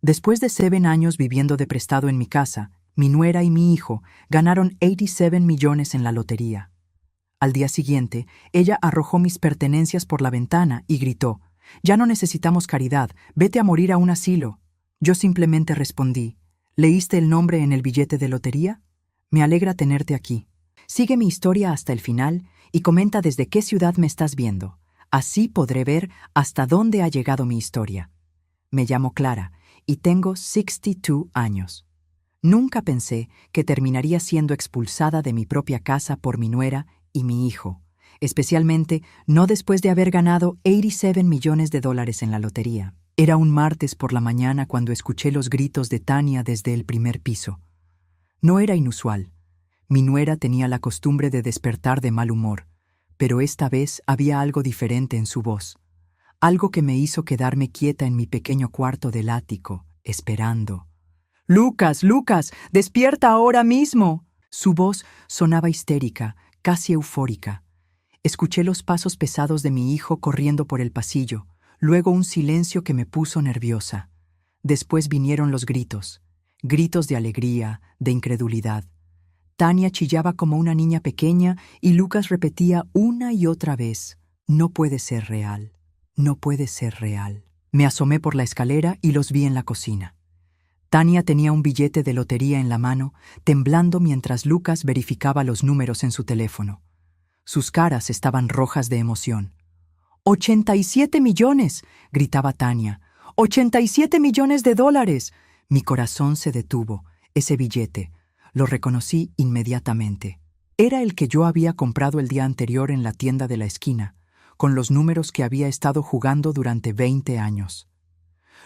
Después de 7 años viviendo de prestado en mi casa, mi nuera y mi hijo ganaron 87 millones en la lotería. Al día siguiente, ella arrojó mis pertenencias por la ventana y gritó: «Ya no necesitamos caridad, vete a morir a un asilo». Yo simplemente respondí: «¿Leíste el nombre en el billete de lotería? Me alegra tenerte aquí. Sigue mi historia hasta el final y comenta desde qué ciudad me estás viendo. Así podré ver hasta dónde ha llegado mi historia. Me llamo Clara y tengo 62 años. Nunca pensé que terminaría siendo expulsada de mi propia casa por mi nuera y mi hijo, especialmente no después de haber ganado 87 millones de dólares en la lotería». Era un martes por la mañana cuando escuché los gritos de Tania desde el primer piso. No era inusual. Mi nuera tenía la costumbre de despertar de mal humor, pero esta vez había algo diferente en su voz, algo que me hizo quedarme quieta en mi pequeño cuarto del ático, esperando. «Lucas, Lucas, despierta ahora mismo». Su voz sonaba histérica, casi eufórica. Escuché los pasos pesados de mi hijo corriendo por el pasillo, luego un silencio que me puso nerviosa. Después vinieron los gritos, gritos de alegría, de incredulidad. Tania chillaba como una niña pequeña y Lucas repetía una y otra vez: «No puede ser real, no puede ser real». Me asomé por la escalera y los vi en la cocina. Tania tenía un billete de lotería en la mano, temblando mientras Lucas verificaba los números en su teléfono. Sus caras estaban rojas de emoción. «¡87 millones!», gritaba Tania. «¡87 millones de dólares!». Mi corazón se detuvo. Ese billete. Lo reconocí inmediatamente. Era el que yo había comprado el día anterior en la tienda de la esquina, con los números que había estado jugando durante 20 años.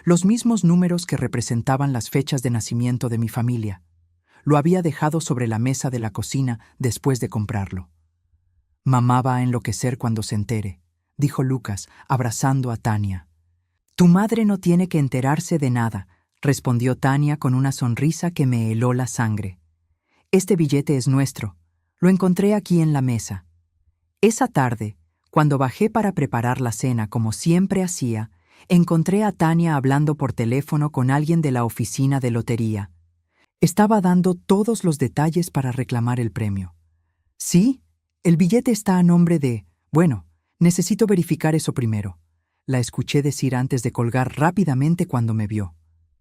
Los mismos números que representaban las fechas de nacimiento de mi familia. Lo había dejado sobre la mesa de la cocina después de comprarlo. «Mamá va a enloquecer cuando se entere», dijo Lucas, abrazando a Tania. «Tu madre no tiene que enterarse de nada», respondió Tania con una sonrisa que me heló la sangre. «Este billete es nuestro. Lo encontré aquí en la mesa». Esa tarde, cuando bajé para preparar la cena como siempre hacía, encontré a Tania hablando por teléfono con alguien de la oficina de lotería. Estaba dando todos los detalles para reclamar el premio. «Sí, el billete está a nombre de... Bueno, necesito verificar eso primero», la escuché decir antes de colgar rápidamente cuando me vio.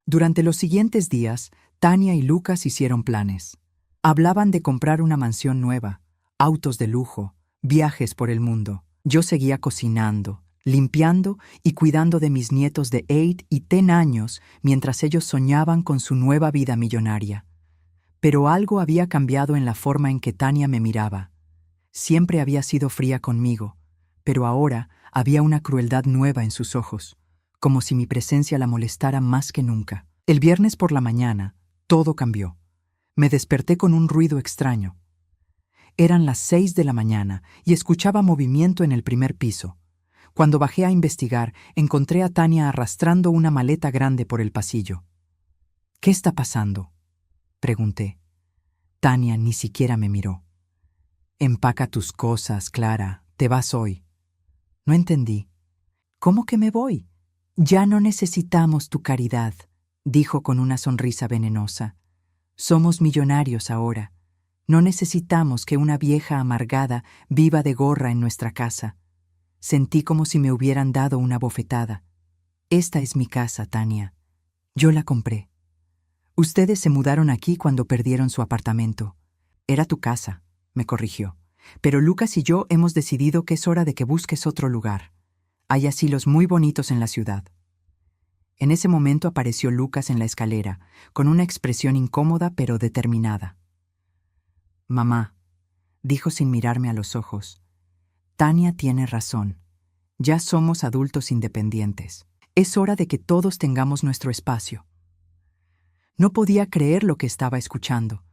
Durante los siguientes días, Tania y Lucas hicieron planes. Hablaban de comprar una mansión nueva, autos de lujo, viajes por el mundo. Yo seguía cocinando, limpiando y cuidando de mis nietos de 8 y 10 años mientras ellos soñaban con su nueva vida millonaria. Pero algo había cambiado en la forma en que Tania me miraba. Siempre había sido fría conmigo, pero ahora había una crueldad nueva en sus ojos, como si mi presencia la molestara más que nunca. El viernes por la mañana, todo cambió. Me desperté con un ruido extraño. Eran las 6 de la mañana y escuchaba movimiento en el primer piso. Cuando bajé a investigar, encontré a Tania arrastrando una maleta grande por el pasillo. «¿Qué está pasando?», pregunté. Tania ni siquiera me miró. «Empaca tus cosas, Clara, te vas hoy». No entendí. «¿Cómo que me voy?». «Ya no necesitamos tu caridad», dijo con una sonrisa venenosa. «Somos millonarios ahora. No necesitamos que una vieja amargada viva de gorra en nuestra casa». Sentí como si me hubieran dado una bofetada. «Esta es mi casa, Tania. Yo la compré. Ustedes se mudaron aquí cuando perdieron su apartamento. Era tu casa», me corrigió. «Pero Lucas y yo hemos decidido que es hora de que busques otro lugar. Hay asilos muy bonitos en la ciudad». En ese momento apareció Lucas en la escalera, con una expresión incómoda pero determinada. «Mamá», dijo sin mirarme a los ojos, «Tania tiene razón. Ya somos adultos independientes. Es hora de que todos tengamos nuestro espacio». No podía creer lo que estaba escuchando.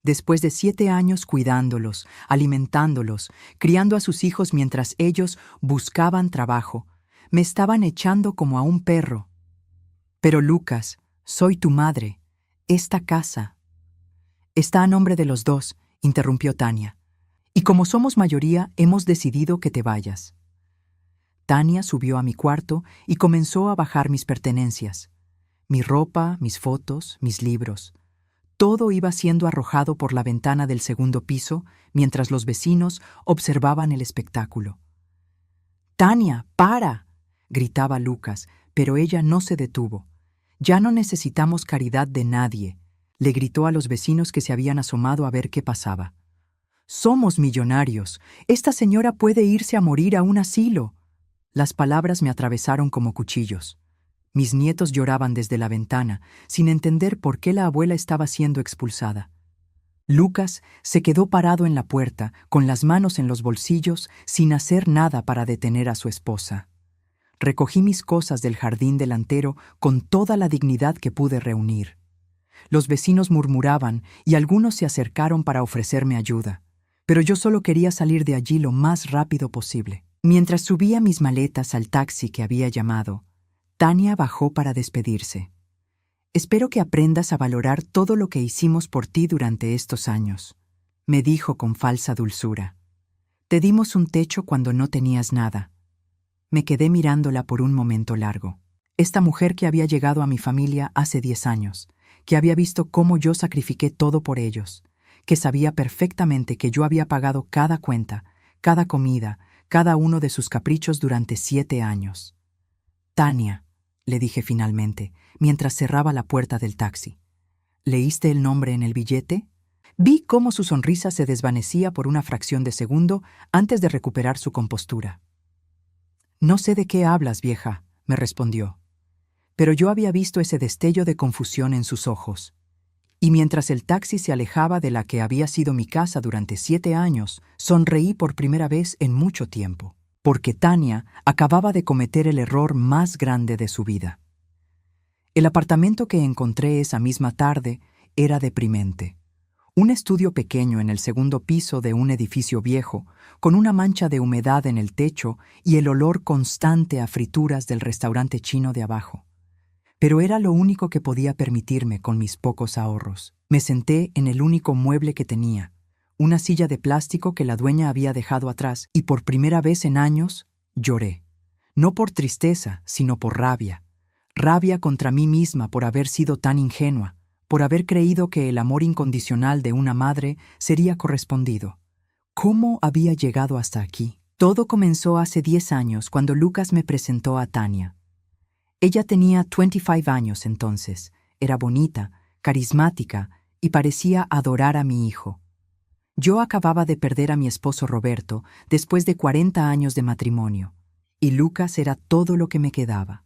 Después de 7 años cuidándolos, alimentándolos, criando a sus hijos mientras ellos buscaban trabajo, me estaban echando como a un perro. «Pero Lucas, soy tu madre. Esta casa...» «Está a nombre de los dos», interrumpió Tania. «Y como somos mayoría, hemos decidido que te vayas». Tania subió a mi cuarto y comenzó a bajar mis pertenencias. Mi ropa, mis fotos, mis libros. Todo iba siendo arrojado por la ventana del segundo piso mientras los vecinos observaban el espectáculo. «¡Tania, para!», gritaba Lucas, pero ella no se detuvo. «Ya no necesitamos caridad de nadie», le gritó a los vecinos que se habían asomado a ver qué pasaba. «Somos millonarios. Esta señora puede irse a morir a un asilo». Las palabras me atravesaron como cuchillos. Mis nietos lloraban desde la ventana, sin entender por qué la abuela estaba siendo expulsada. Lucas se quedó parado en la puerta, con las manos en los bolsillos, sin hacer nada para detener a su esposa. Recogí mis cosas del jardín delantero con toda la dignidad que pude reunir. Los vecinos murmuraban y algunos se acercaron para ofrecerme ayuda, pero yo solo quería salir de allí lo más rápido posible. Mientras subía mis maletas al taxi que había llamado, Tania bajó para despedirse. «Espero que aprendas a valorar todo lo que hicimos por ti durante estos años», me dijo con falsa dulzura. «Te dimos un techo cuando no tenías nada». Me quedé mirándola por un momento largo. Esta mujer que había llegado a mi familia hace 10 años, que había visto cómo yo sacrifiqué todo por ellos, que sabía perfectamente que yo había pagado cada cuenta, cada comida, cada uno de sus caprichos durante 7 años. «Tania», le dije finalmente, mientras cerraba la puerta del taxi. «¿Leíste el nombre en el billete?». Vi cómo su sonrisa se desvanecía por una fracción de segundo antes de recuperar su compostura. «No sé de qué hablas, vieja», me respondió. Pero yo había visto ese destello de confusión en sus ojos. Y mientras el taxi se alejaba de la que había sido mi casa durante 7 años, sonreí por primera vez en mucho tiempo, porque Tania acababa de cometer el error más grande de su vida. El apartamento que encontré esa misma tarde era deprimente. Un estudio pequeño en el segundo piso de un edificio viejo, con una mancha de humedad en el techo y el olor constante a frituras del restaurante chino de abajo. Pero era lo único que podía permitirme con mis pocos ahorros. Me senté en el único mueble que tenía, una silla de plástico que la dueña había dejado atrás, y por primera vez en años lloré. No por tristeza, sino por rabia. Rabia contra mí misma por haber sido tan ingenua, por haber creído que el amor incondicional de una madre sería correspondido. ¿Cómo había llegado hasta aquí? Todo comenzó hace 10 años cuando Lucas me presentó a Tania. Ella tenía 25 años entonces, era bonita, carismática y parecía adorar a mi hijo. Yo acababa de perder a mi esposo Roberto después de 40 años de matrimonio, y Lucas era todo lo que me quedaba.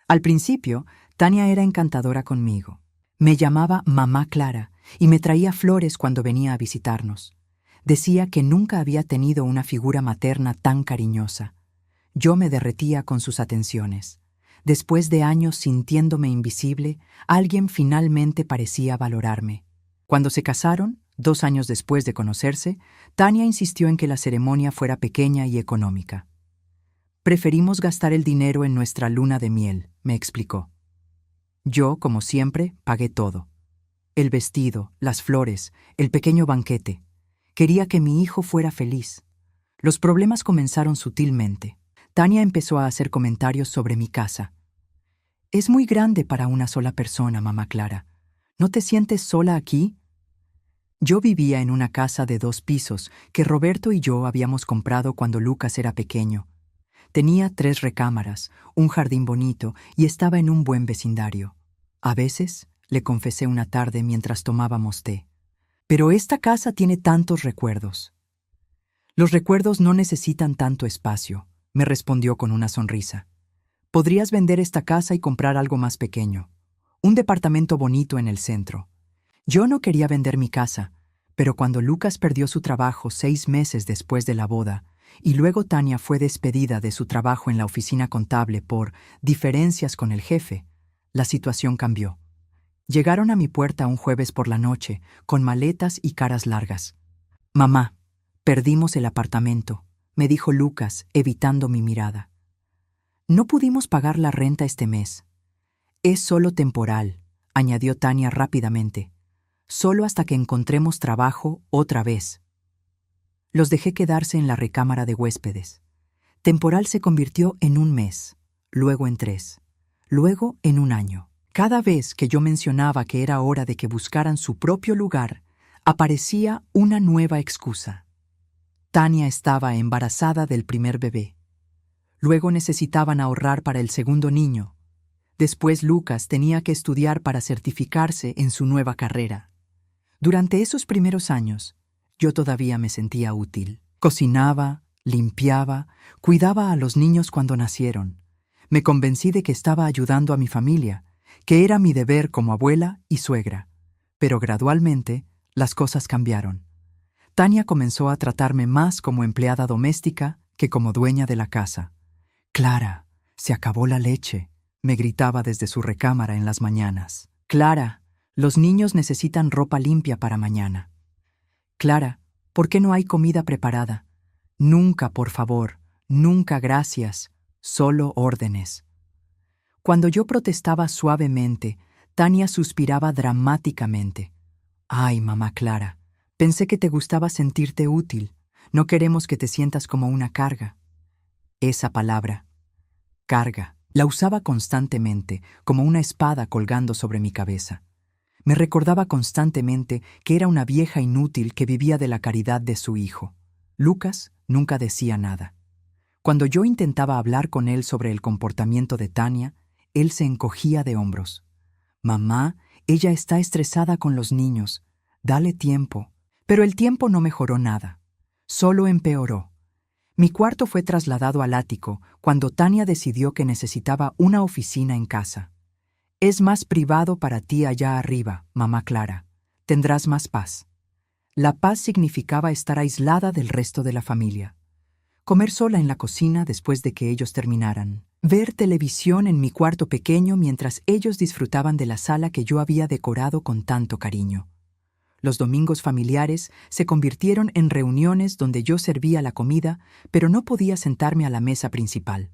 Al principio, Tania era encantadora conmigo. Me llamaba Mamá Clara y me traía flores cuando venía a visitarnos. Decía que nunca había tenido una figura materna tan cariñosa. Yo me derretía con sus atenciones. Después de años sintiéndome invisible, alguien finalmente parecía valorarme. Cuando se casaron, 2 años después de conocerse, Tania insistió en que la ceremonia fuera pequeña y económica. «Preferimos gastar el dinero en nuestra luna de miel», me explicó. Yo, como siempre, pagué todo. El vestido, las flores, el pequeño banquete. Quería que mi hijo fuera feliz. Los problemas comenzaron sutilmente. Tania empezó a hacer comentarios sobre mi casa. «Es muy grande para una sola persona, mamá Clara. ¿No te sientes sola aquí?». Yo vivía en una casa de 2 pisos que Roberto y yo habíamos comprado cuando Lucas era pequeño. Tenía 3 recámaras, un jardín bonito y estaba en un buen vecindario. A veces, le confesé una tarde mientras tomábamos té, «pero esta casa tiene tantos recuerdos». «Los recuerdos no necesitan tanto espacio», me respondió con una sonrisa. «Podrías vender esta casa y comprar algo más pequeño, un departamento bonito en el centro». Yo no quería vender mi casa, pero cuando Lucas perdió su trabajo 6 meses después de la boda, y luego Tania fue despedida de su trabajo en la oficina contable por diferencias con el jefe, la situación cambió. Llegaron a mi puerta un jueves por la noche, con maletas y caras largas. «Mamá, perdimos el apartamento», me dijo Lucas, evitando mi mirada. «No pudimos pagar la renta este mes». «Es solo temporal», añadió Tania rápidamente. «Solo hasta que encontremos trabajo otra vez». Los dejé quedarse en la recámara de huéspedes. Temporal se convirtió en 1 mes, luego en 3, luego en 1 año. Cada vez que yo mencionaba que era hora de que buscaran su propio lugar, aparecía una nueva excusa. Tania estaba embarazada del primer bebé. Luego necesitaban ahorrar para el segundo niño. Después Lucas tenía que estudiar para certificarse en su nueva carrera. Durante esos primeros años, yo todavía me sentía útil. Cocinaba, limpiaba, cuidaba a los niños cuando nacieron. Me convencí de que estaba ayudando a mi familia, que era mi deber como abuela y suegra. Pero gradualmente, las cosas cambiaron. Tania comenzó a tratarme más como empleada doméstica que como dueña de la casa. «Clara, se acabó la leche», me gritaba desde su recámara en las mañanas. «Clara, los niños necesitan ropa limpia para mañana». «Clara, ¿por qué no hay comida preparada?» «Nunca, por favor, nunca gracias, solo órdenes». Cuando yo protestaba suavemente, Tania suspiraba dramáticamente. «Ay, mamá Clara, pensé que te gustaba sentirte útil. No queremos que te sientas como una carga». Esa palabra, carga, la usaba constantemente, como una espada colgando sobre mi cabeza. Me recordaba constantemente que era una vieja inútil que vivía de la caridad de su hijo. Lucas nunca decía nada. Cuando yo intentaba hablar con él sobre el comportamiento de Tania, él se encogía de hombros. «Mamá, ella está estresada con los niños. Dale tiempo». Pero el tiempo no mejoró nada. Solo empeoró. Mi cuarto fue trasladado al ático cuando Tania decidió que necesitaba una oficina en casa. «Es más privado para ti allá arriba, mamá Clara. Tendrás más paz». La paz significaba estar aislada del resto de la familia. Comer sola en la cocina después de que ellos terminaran. Ver televisión en mi cuarto pequeño mientras ellos disfrutaban de la sala que yo había decorado con tanto cariño. Los domingos familiares se convirtieron en reuniones donde yo servía la comida, pero no podía sentarme a la mesa principal.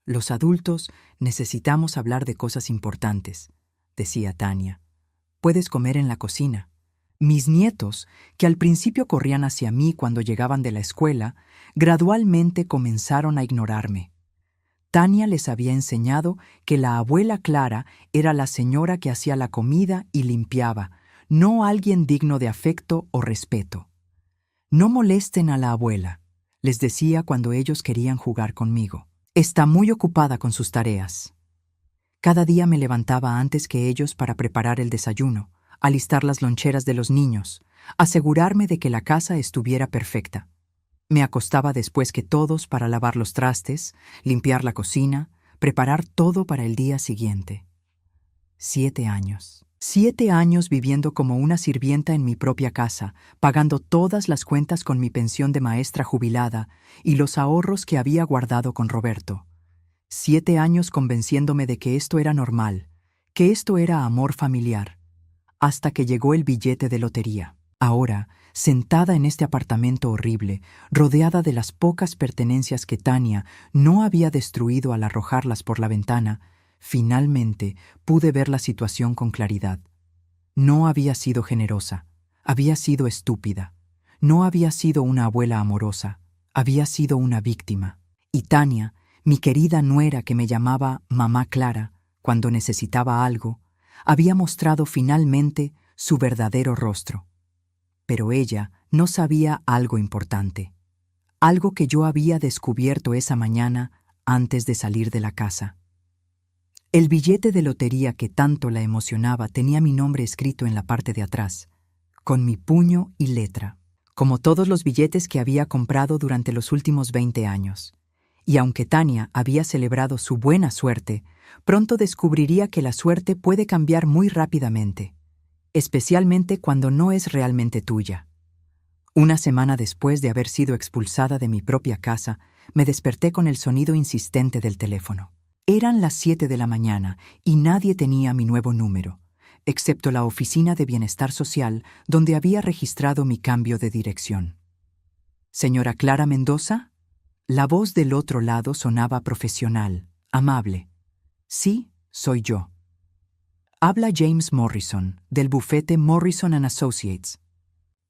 «Los adultos necesitamos hablar de cosas importantes», decía Tania. «Puedes comer en la cocina». Mis nietos, que al principio corrían hacia mí cuando llegaban de la escuela, gradualmente comenzaron a ignorarme. Tania les había enseñado que la abuela Clara era la señora que hacía la comida y limpiaba, no alguien digno de afecto o respeto. «No molesten a la abuela», les decía cuando ellos querían jugar conmigo. «Está muy ocupada con sus tareas». Cada día me levantaba antes que ellos para preparar el desayuno, alistar las loncheras de los niños, asegurarme de que la casa estuviera perfecta. Me acostaba después que todos para lavar los trastes, limpiar la cocina, preparar todo para el día siguiente. 7 años. 7 años viviendo como una sirvienta en mi propia casa, pagando todas las cuentas con mi pensión de maestra jubilada y los ahorros que había guardado con Roberto. 7 años convenciéndome de que esto era normal, que esto era amor familiar, hasta que llegó el billete de lotería. Ahora, sentada en este apartamento horrible, rodeada de las pocas pertenencias que Tania no había destruido al arrojarlas por la ventana, finalmente pude ver la situación con claridad. No había sido generosa, había sido estúpida. No había sido una abuela amorosa, había sido una víctima. Y Tania, mi querida nuera que me llamaba mamá Clara cuando necesitaba algo, había mostrado finalmente su verdadero rostro. Pero ella no sabía algo importante, algo que yo había descubierto esa mañana antes de salir de la casa. El billete de lotería que tanto la emocionaba tenía mi nombre escrito en la parte de atrás, con mi puño y letra, como todos los billetes que había comprado durante los últimos 20 años. Y aunque Tania había celebrado su buena suerte, pronto descubriría que la suerte puede cambiar muy rápidamente, especialmente cuando no es realmente tuya. Una semana después de haber sido expulsada de mi propia casa, me desperté con el sonido insistente del teléfono. Eran las 7 de la mañana y nadie tenía mi nuevo número, excepto la oficina de bienestar social donde había registrado mi cambio de dirección. «¿Señora Clara Mendoza?» La voz del otro lado sonaba profesional, amable. «Sí, soy yo». «Habla James Morrison, del bufete Morrison & Associates.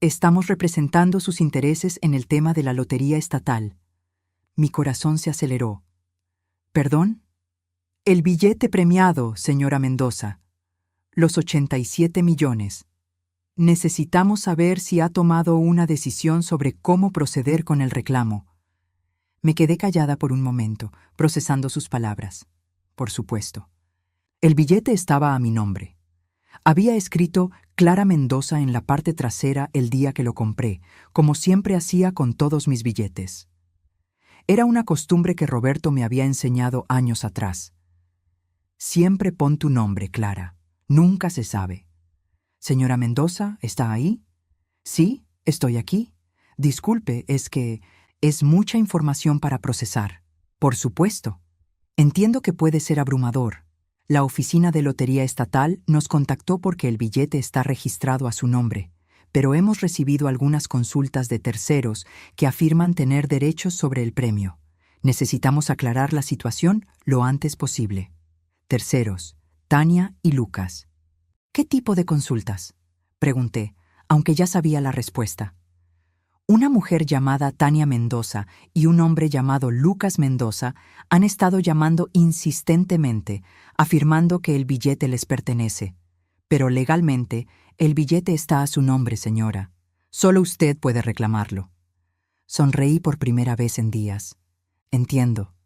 Estamos representando sus intereses en el tema de la lotería estatal». Mi corazón se aceleró. «¿Perdón? El billete premiado, señora Mendoza. Los 87 millones. Necesitamos saber si ha tomado una decisión sobre cómo proceder con el reclamo. Me quedé callada por un momento, procesando sus palabras. Por supuesto. El billete estaba a mi nombre. Había escrito Clara Mendoza en la parte trasera el día que lo compré, como siempre hacía con todos mis billetes. Era una costumbre que Roberto me había enseñado años atrás. Siempre pon tu nombre, Clara. Nunca se sabe. Señora Mendoza, ¿está ahí? Sí, estoy aquí. Disculpe, es que es mucha información para procesar. Por supuesto. Entiendo que puede ser abrumador. La Oficina de Lotería Estatal nos contactó porque el billete está registrado a su nombre, pero hemos recibido algunas consultas de terceros que afirman tener derechos sobre el premio. Necesitamos aclarar la situación lo antes posible. Terceros, Tania y Lucas. ¿Qué tipo de consultas?, pregunté, aunque ya sabía la respuesta. Una mujer llamada Tania Mendoza y un hombre llamado Lucas Mendoza han estado llamando insistentemente, afirmando que el billete les pertenece. Pero legalmente, el billete está a su nombre, señora. Solo usted puede reclamarlo. Sonreí por primera vez en días. Entiendo.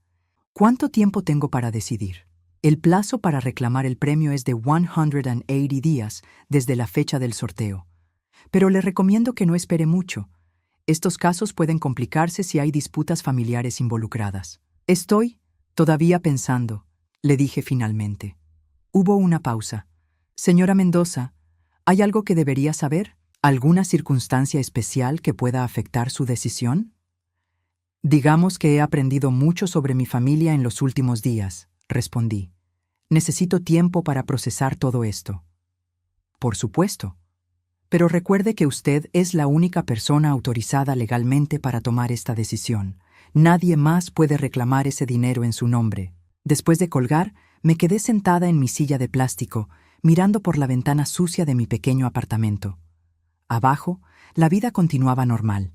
¿Cuánto tiempo tengo para decidir? El plazo para reclamar el premio es de 180 días desde la fecha del sorteo. Pero le recomiendo que no espere mucho. Estos casos pueden complicarse si hay disputas familiares involucradas. Estoy todavía pensando, le dije finalmente. Hubo una pausa. Señora Mendoza, ¿hay algo que debería saber? ¿Alguna circunstancia especial que pueda afectar su decisión? Digamos que he aprendido mucho sobre mi familia en los últimos días, respondí. Necesito tiempo para procesar todo esto. Por supuesto. Pero recuerde que usted es la única persona autorizada legalmente para tomar esta decisión. Nadie más puede reclamar ese dinero en su nombre. Después de colgar, me quedé sentada en mi silla de plástico, mirando por la ventana sucia de mi pequeño apartamento. Abajo, la vida continuaba normal.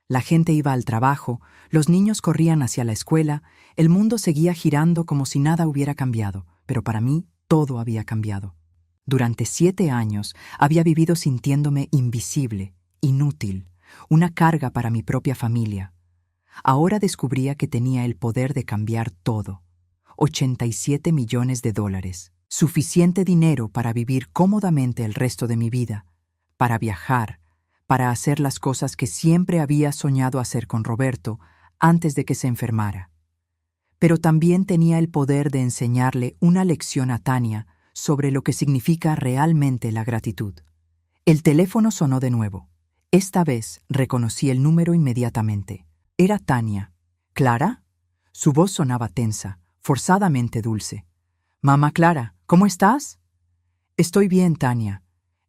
La gente iba al trabajo, los niños corrían hacia la escuela, el mundo seguía girando como si nada hubiera cambiado, pero para mí todo había cambiado. Durante 7 años había vivido sintiéndome invisible, inútil, una carga para mi propia familia. Ahora descubría que tenía el poder de cambiar todo. 87 millones de dólares. Suficiente dinero para vivir cómodamente el resto de mi vida, para viajar, para hacer las cosas que siempre había soñado hacer con Roberto antes de que se enfermara. Pero también tenía el poder de enseñarle una lección a Tania sobre lo que significa realmente la gratitud. El teléfono sonó de nuevo. Esta vez reconocí el número inmediatamente. Era Tania. ¿Clara? Su voz sonaba tensa, forzadamente dulce. «Mamá Clara, ¿cómo estás?» «Estoy bien, Tania.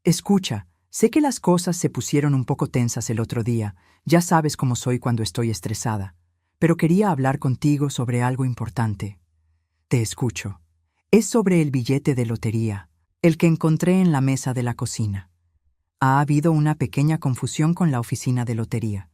Escucha, sé que las cosas se pusieron un poco tensas el otro día. Ya sabes cómo soy cuando estoy estresada. Pero quería hablar contigo sobre algo importante». «Te escucho». «Es sobre el billete de lotería, el que encontré en la mesa de la cocina. Ha habido una pequeña confusión con la oficina de lotería.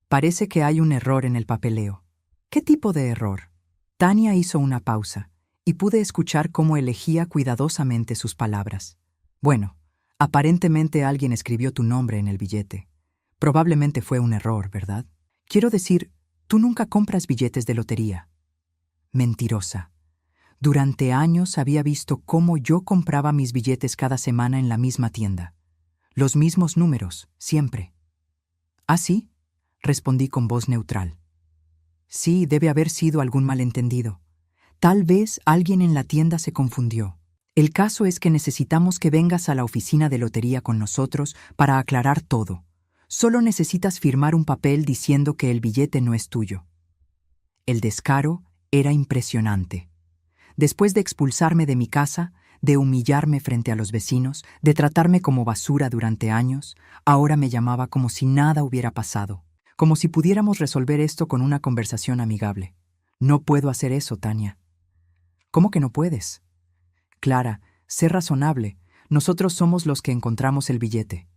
Parece que hay un error en el papeleo». «¿Qué tipo de error?» Tania hizo una pausa, y pude escuchar cómo elegía cuidadosamente sus palabras. «Bueno, aparentemente alguien escribió tu nombre en el billete. Probablemente fue un error, ¿verdad? Quiero decir, tú nunca compras billetes de lotería». Mentirosa. Durante años había visto cómo yo compraba mis billetes cada semana en la misma tienda. Los mismos números, siempre. «¿Ah, sí?», respondí con voz neutral. «Sí, debe haber sido algún malentendido. Tal vez alguien en la tienda se confundió. El caso es que necesitamos que vengas a la oficina de lotería con nosotros para aclarar todo. Solo necesitas firmar un papel diciendo que el billete no es tuyo». El descaro era impresionante. Después de expulsarme de mi casa, de humillarme frente a los vecinos, de tratarme como basura durante años, ahora me llamaba como si nada hubiera pasado, como si pudiéramos resolver esto con una conversación amigable. «No puedo hacer eso, Tania». «¿Cómo que no puedes?» «Clara, sé razonable. Nosotros somos los que encontramos el billete.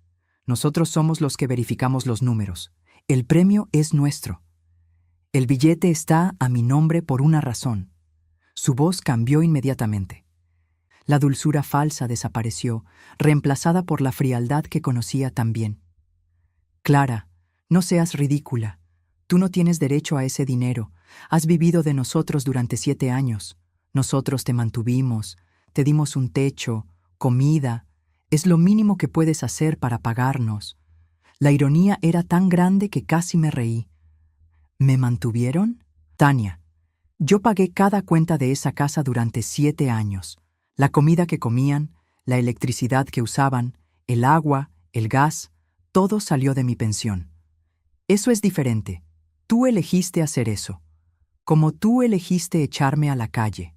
Nosotros somos los que verificamos los números. El premio es nuestro. El billete está a mi nombre por una razón. Su voz cambió inmediatamente. La dulzura falsa desapareció, reemplazada por la frialdad que conocía tan bien. Clara, no seas ridícula. Tú no tienes derecho a ese dinero. Has vivido de nosotros durante 7 años. Nosotros te mantuvimos, te dimos un techo, comida. Es lo mínimo que puedes hacer para pagarnos. La ironía era tan grande que casi me reí. ¿Me mantuvieron? Tania, yo pagué cada cuenta de esa casa durante 7 años. La comida que comían, la electricidad que usaban, el agua, el gas, todo salió de mi pensión. Eso es diferente. Tú elegiste hacer eso. Como tú elegiste echarme a la calle.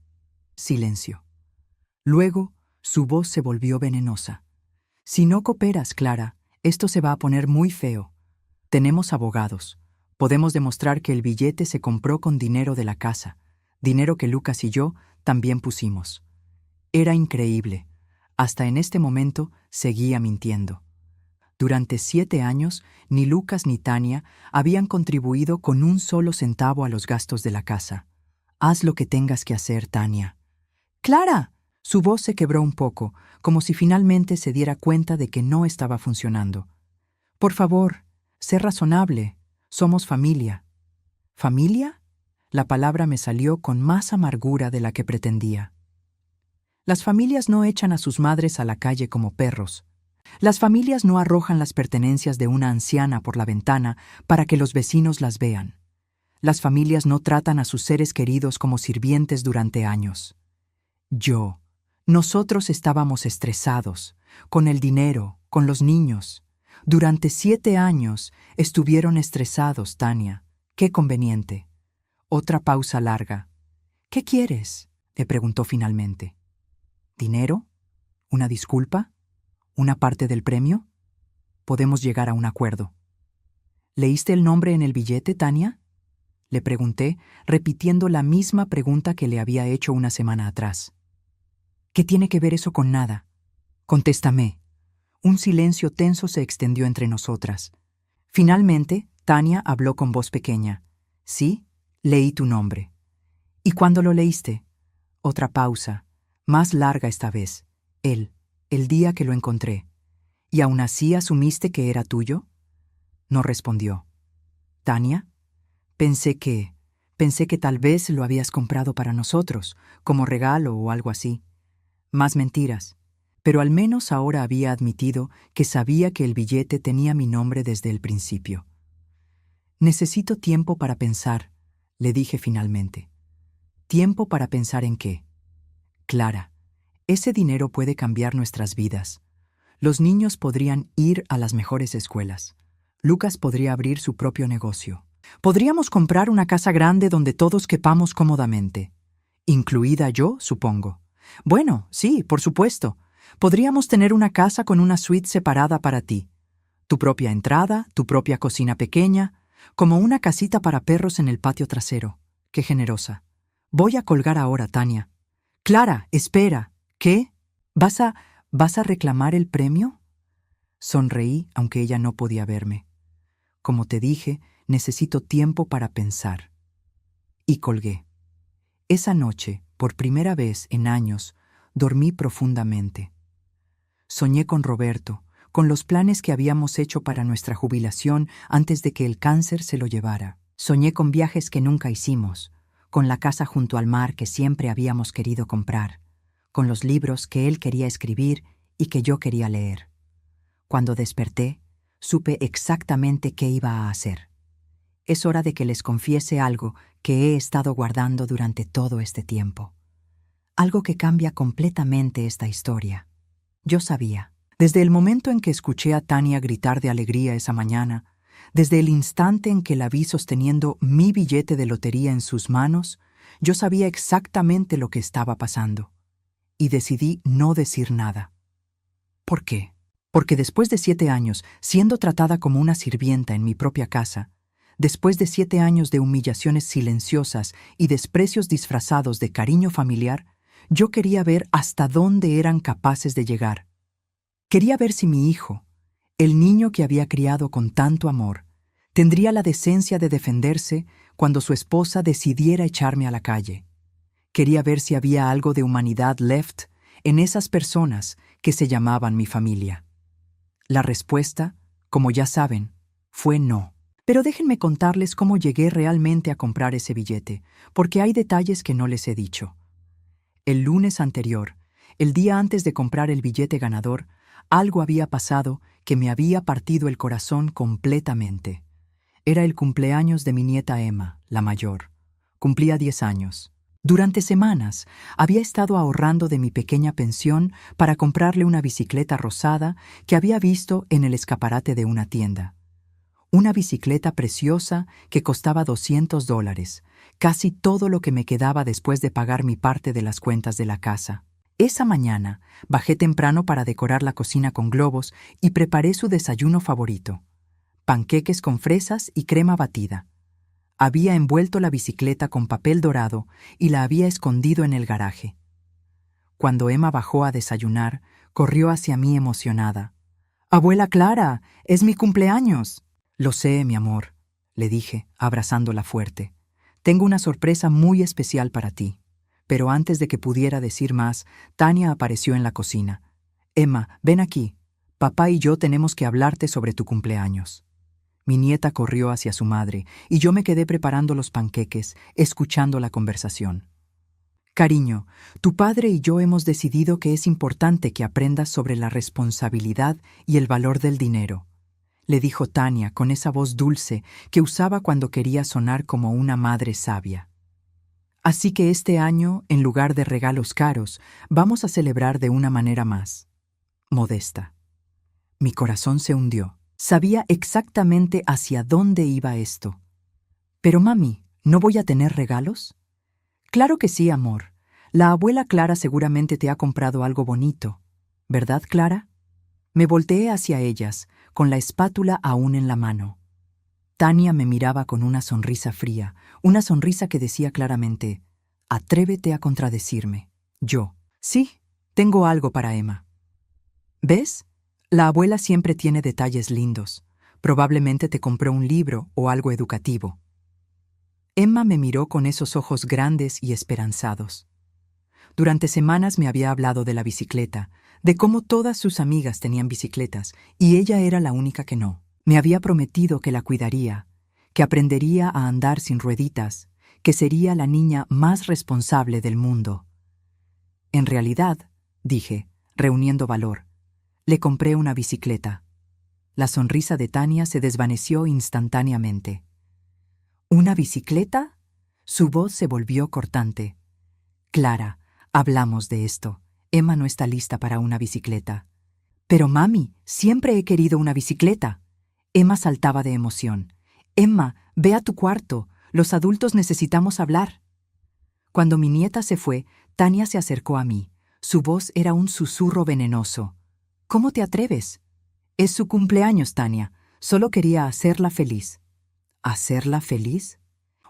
Silencio. Luego, su voz se volvió venenosa. Si no cooperas, Clara, esto se va a poner muy feo. Tenemos abogados. Podemos demostrar que el billete se compró con dinero de la casa, dinero que Lucas y yo también pusimos. Era increíble. Hasta en este momento seguía mintiendo. Durante 7 años, ni Lucas ni Tania habían contribuido con un solo centavo a los gastos de la casa. Haz lo que tengas que hacer, Tania. ¡Clara! Su voz se quebró un poco, como si finalmente se diera cuenta de que no estaba funcionando. Por favor, sé razonable. Somos familia. ¿Familia? La palabra me salió con más amargura de la que pretendía. Las familias no echan a sus madres a la calle como perros. Las familias no arrojan las pertenencias de una anciana por la ventana para que los vecinos las vean. Las familias no tratan a sus seres queridos como sirvientes durante años. Nosotros estábamos estresados, con el dinero, con los niños. Durante 7 años estuvieron estresados, Tania. Qué conveniente. Otra pausa larga. ¿Qué quieres?, le preguntó finalmente. ¿Dinero? ¿Una disculpa? ¿Una parte del premio? Podemos llegar a un acuerdo. ¿Leíste el nombre en el billete, Tania?, le pregunté, repitiendo la misma pregunta que le había hecho una semana atrás. ¿Qué tiene que ver eso con nada? Contéstame. Un silencio tenso se extendió entre nosotras. Finalmente, Tania habló con voz pequeña. Sí, leí tu nombre. ¿Y cuándo lo leíste? Otra pausa, más larga esta vez. El día que lo encontré. ¿Y aún así asumiste que era tuyo? No respondió. ¿Tania? Pensé que tal vez lo habías comprado para nosotros, como regalo o algo así. Más mentiras. Pero al menos ahora había admitido que sabía que el billete tenía mi nombre desde el principio. Necesito tiempo para pensar, le dije finalmente. ¿Tiempo para pensar en qué? Clara, ese dinero puede cambiar nuestras vidas. Los niños podrían ir a las mejores escuelas. Lucas podría abrir su propio negocio. Podríamos comprar una casa grande donde todos quepamos cómodamente. Incluida yo, supongo. Bueno, sí, por supuesto. Podríamos tener una casa con una suite separada para ti. Tu propia entrada, tu propia cocina pequeña, como una casita para perros en el patio trasero. Qué generosa. Voy a colgar ahora, Tania. Clara, espera. ¿Qué? ¿Vas a reclamar el premio? Sonreí, aunque ella no podía verme. Como te dije, necesito tiempo para pensar. Y colgué. Esa noche, por primera vez en años, dormí profundamente. Soñé con Roberto, con los planes que habíamos hecho para nuestra jubilación antes de que el cáncer se lo llevara. Soñé con viajes que nunca hicimos, con la casa junto al mar que siempre habíamos querido comprar, con los libros que él quería escribir y que yo quería leer. Cuando desperté, supe exactamente qué iba a hacer. Es hora de que les confiese algo que he estado guardando durante todo este tiempo. Algo que cambia completamente esta historia. Yo sabía, desde el momento en que escuché a Tania gritar de alegría esa mañana, desde el instante en que la vi sosteniendo mi billete de lotería en sus manos, yo sabía exactamente lo que estaba pasando. Y decidí no decir nada. ¿Por qué? Porque después de 7 años, siendo tratada como una sirvienta en mi propia casa, después de 7 años de humillaciones silenciosas y desprecios disfrazados de cariño familiar, yo quería ver hasta dónde eran capaces de llegar. Quería ver si mi hijo, el niño que había criado con tanto amor, tendría la decencia de defenderse cuando su esposa decidiera echarme a la calle. Quería ver si había algo de humanidad left en esas personas que se llamaban mi familia. La respuesta, como ya saben, fue no. Pero déjenme contarles cómo llegué realmente a comprar ese billete, porque hay detalles que no les he dicho. El lunes anterior, el día antes de comprar el billete ganador, algo había pasado que me había partido el corazón completamente. Era el cumpleaños de mi nieta Emma, la mayor. Cumplía 10 años. Durante semanas había estado ahorrando de mi pequeña pensión para comprarle una bicicleta rosada que había visto en el escaparate de una tienda. Una bicicleta preciosa que costaba $200, casi todo lo que me quedaba después de pagar mi parte de las cuentas de la casa. Esa mañana bajé temprano para decorar la cocina con globos y preparé su desayuno favorito: panqueques con fresas y crema batida. Había envuelto la bicicleta con papel dorado y la había escondido en el garaje. Cuando Emma bajó a desayunar, corrió hacia mí emocionada. «Abuela Clara, es mi cumpleaños». «Lo sé, mi amor», le dije, abrazándola fuerte. «Tengo una sorpresa muy especial para ti». Pero antes de que pudiera decir más, Tania apareció en la cocina. «Emma, ven aquí. Papá y yo tenemos que hablarte sobre tu cumpleaños». Mi nieta corrió hacia su madre y yo me quedé preparando los panqueques, escuchando la conversación. «Cariño, tu padre y yo hemos decidido que es importante que aprendas sobre la responsabilidad y el valor del dinero», le dijo Tania con esa voz dulce que usaba cuando quería sonar como una madre sabia. «Así que este año, en lugar de regalos caros, vamos a celebrar de una manera más modesta». Mi corazón se hundió. Sabía exactamente hacia dónde iba esto. «Pero mami, ¿no voy a tener regalos?» «Claro que sí, amor. La abuela Clara seguramente te ha comprado algo bonito. ¿Verdad, Clara?» Me volteé hacia ellas, con la espátula aún en la mano. Tania me miraba con una sonrisa fría, una sonrisa que decía claramente: «Atrévete a contradecirme». Yo: «Sí, tengo algo para Emma». «¿Ves? La abuela siempre tiene detalles lindos. Probablemente te compró un libro o algo educativo». Emma me miró con esos ojos grandes y esperanzados. Durante semanas me había hablado de la bicicleta, de cómo todas sus amigas tenían bicicletas y ella era la única que no. Me había prometido que la cuidaría, que aprendería a andar sin rueditas, que sería la niña más responsable del mundo. En realidad, dije, reuniendo valor, le compré una bicicleta. La sonrisa de Tania se desvaneció instantáneamente. «¿Una bicicleta?» Su voz se volvió cortante. «Clara, hablamos de esto. Emma no está lista para una bicicleta». «Pero mami, siempre he querido una bicicleta». Emma saltaba de emoción. «Emma, ve a tu cuarto. Los adultos necesitamos hablar». Cuando mi nieta se fue, Tania se acercó a mí. Su voz era un susurro venenoso. «¿Cómo te atreves?» «Es su cumpleaños, Tania. Solo quería hacerla feliz». ¿Hacerla feliz?